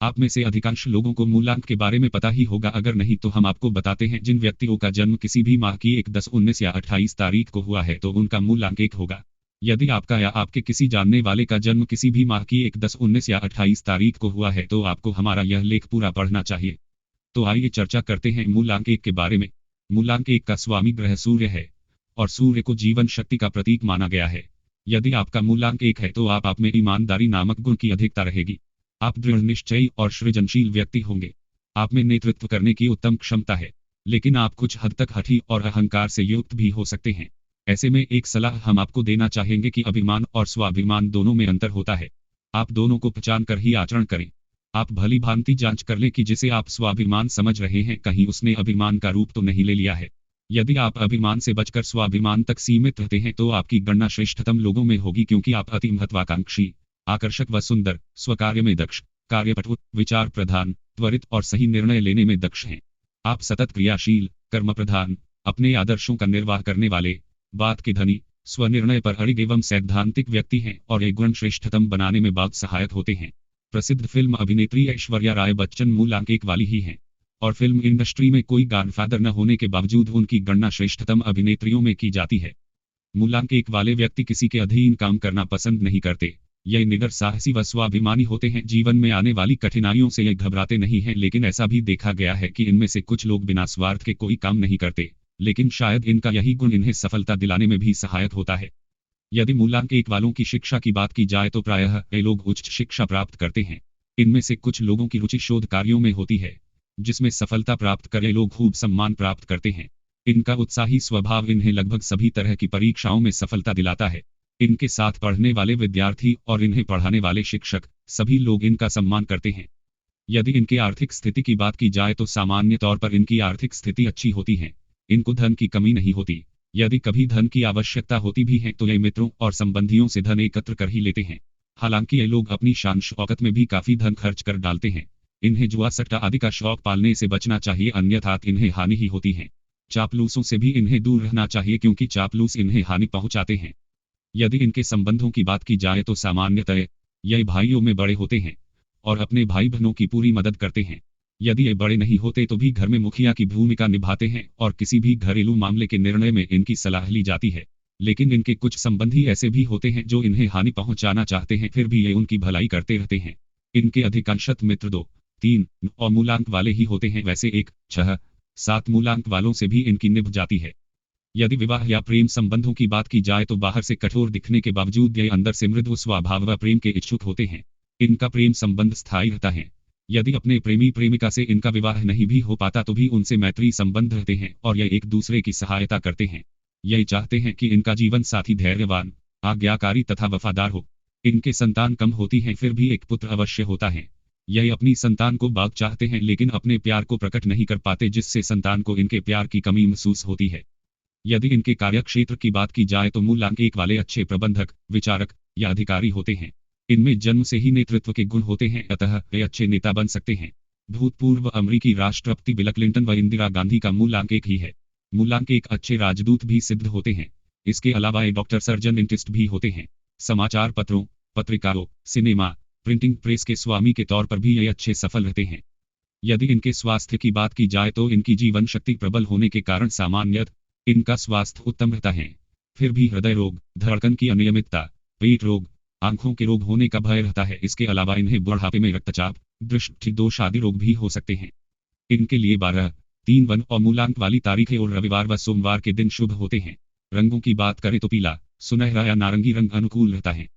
आप में से अधिकांश लोगों को मूलांक के बारे में पता ही होगा, अगर नहीं तो हम आपको बताते हैं। जिन व्यक्तियों का जन्म किसी भी माह की 1, 10, 19 या 28 तारीख को हुआ है तो उनका मूलांक 1 होगा। यदि आपका या आपके किसी जानने वाले का जन्म किसी भी माह की 1, 10, 19 या 28 तारीख को हुआ है तो आपको हमारा यह लेख पूरा पढ़ना चाहिए। तो आइए चर्चा करते हैं मूलांक 1 के बारे में। मूलांक 1 का स्वामी ग्रह सूर्य है और सूर्य को जीवन शक्ति का प्रतीक माना गया है। यदि आपका मूलांक 1 है तो आप में ईमानदारी नामक गुण की अधिकता रहेगी। आप दृढ़ निश्चयी और सृजनशील व्यक्ति होंगे। आप में नेतृत्व करने की उत्तम क्षमता है, लेकिन आप कुछ हद तक हठी और अहंकार से युक्त भी हो सकते हैं। ऐसे में एक सलाह हम आपको देना चाहेंगे कि अभिमान और स्वाभिमान दोनों में अंतर होता है। आप दोनों को पहचान कर ही आचरण करें। आप भली भांति जांच कर लें कि जिसे आप स्वाभिमान समझ रहे हैं कहीं उसने अभिमान का रूप तो नहीं ले लिया है। यदि आप अभिमान से बचकर स्वाभिमान तक सीमित रहते हैं तो आपकी गणना श्रेष्ठतम लोगों में होगी, क्योंकि आप अति महत्वाकांक्षी, आकर्षक व सुंदर, स्वकार्य में दक्ष, कार्यपटु, विचार प्रधान, त्वरित और सही निर्णय लेने में दक्ष हैं। आप सतत क्रियाशील, कर्म प्रधान, अपने आदर्शों का निर्वाह करने वाले, बात के धनी, स्वनिर्णय पर अड़िग एवं सैद्धांतिक व्यक्ति हैं और ये गुण श्रेष्ठतम बनाने में बहुत सहायक होते हैं। प्रसिद्ध फिल्म अभिनेत्री ऐश्वर्या राय बच्चन मूलांक 1 वाली ही हैं और फिल्म इंडस्ट्री में कोई गॉडफादर न होने के बावजूद उनकी गणना श्रेष्ठतम अभिनेत्रियों में की जाती है। मूलांक 1 वाले व्यक्ति किसी के अधीन काम करना पसंद नहीं करते। ये निडर, साहसी व स्वाभिमानी होते हैं। जीवन में आने वाली कठिनाइयों से ये घबराते नहीं हैं, लेकिन ऐसा भी देखा गया है कि इनमें से कुछ लोग बिना स्वार्थ के कोई काम नहीं करते, लेकिन शायद इनका यही गुण इन्हें सफलता दिलाने में भी सहायक होता है। यदि मूलांक 1 वालों की शिक्षा की बात की जाए तो प्रायः ये लोग उच्च शिक्षा प्राप्त करते हैं। इनमें से कुछ लोगों की रुचि शोध कार्यों में होती है, जिसमें सफलता प्राप्त कर ये लोग खूब सम्मान प्राप्त करते हैं। इनका उत्साही स्वभाव इन्हें लगभग सभी तरह की परीक्षाओं में सफलता दिलाता है। इनके साथ पढ़ने वाले विद्यार्थी और इन्हें पढ़ाने वाले शिक्षक, सभी लोग इनका सम्मान करते हैं। यदि इनकी आर्थिक स्थिति की बात की जाए तो सामान्य तौर पर इनकी आर्थिक स्थिति अच्छी होती है। इनको धन की कमी नहीं होती। यदि कभी धन की आवश्यकता होती भी है तो ये मित्रों और संबंधियों से धन एकत्र कर ही लेते हैं। हालांकि ये लोग अपनी शान शौकत में भी काफी धन खर्च कर डालते हैं। इन्हें जुआ सट्टा आदि का शौक पालने से बचना चाहिए, अन्यथा इन्हें हानि ही होती है। चापलूसों से भी इन्हें दूर रहना चाहिए, क्योंकि चापलूस इन्हें हानि पहुंचाते हैं। यदि इनके संबंधों की बात की जाए तो सामान्यतः ये भाइयों में बड़े होते हैं और अपने भाई बहनों की पूरी मदद करते हैं। यदि ये बड़े नहीं होते तो भी घर में मुखिया की भूमिका निभाते हैं और किसी भी घरेलू मामले के निर्णय में इनकी सलाह ली जाती है। लेकिन इनके कुछ संबंधी ऐसे भी होते हैं जो इन्हें हानि पहुंचाना चाहते हैं, फिर भी ये उनकी भलाई करते रहते हैं। इनके अधिकांशत मित्र 2, 3 और मूलांक वाले ही होते हैं। वैसे 1, 6, 7 मूलांक वालों से भी इनकी निभ जाती है। यदि विवाह या प्रेम संबंधों की बात की जाए तो बाहर से कठोर दिखने के बावजूद ये अंदर से मृदु स्वभाव व प्रेम के इच्छुक होते हैं। इनका प्रेम संबंध स्थायी रहता है। यदि अपने प्रेमी प्रेमिका से इनका विवाह नहीं भी हो पाता तो भी उनसे मैत्री संबंध रहते हैं और ये एक दूसरे की सहायता करते हैं। यही चाहते हैं कि इनका जीवन साथी धैर्यवान, आज्ञाकारी तथा वफादार हो। इनके संतान कम होती हैं, फिर भी एक पुत्र अवश्य होता है। यही अपनी संतान को बहुत चाहते हैं, लेकिन अपने प्यार को प्रकट नहीं कर पाते, जिससे संतान को इनके प्यार की कमी महसूस होती है। यदि इनके कार्यक्षेत्र की बात की जाए तो मूलांक 1 वाले अच्छे प्रबंधक, विचारक या अधिकारी होते हैं। इनमें जन्म से ही नेतृत्व के गुण होते हैं, अतः वे अच्छे नेता बन सकते हैं। भूतपूर्व अमेरिकी राष्ट्रपति बिल क्लिंटन व इंदिरा गांधी का मूलांक 1 ही है। मूलांक 1 अच्छे राजदूत भी सिद्ध होते हैं। इसके अलावा ये डॉक्टर, सर्जन, डेंटिस्ट भी होते हैं। समाचार पत्रों, पत्रिकाओं, सिनेमा, प्रिंटिंग प्रेस के स्वामी के तौर पर भी ये अच्छे सफल रहते हैं। यदि इनके स्वास्थ्य की बात की जाए तो इनकी जीवन शक्ति प्रबल होने के कारण सामान्यतः इनका स्वास्थ्य उत्तम रहता है। फिर भी हृदय रोग, धड़कन की अनियमितता, पेट रोग, आंखों के रोग होने का भय रहता है। इसके अलावा इन्हें बुढ़ापे में रक्तचाप, दृष्टि दोष आदि रोग भी हो सकते हैं। इनके लिए 12, 3, 1 और मूलांक वाली तारीखें और रविवार व सोमवार के दिन शुभ होते हैं। रंगों की बात करें तो पीला, सुनहरा या नारंगी रंग अनुकूल रहता है।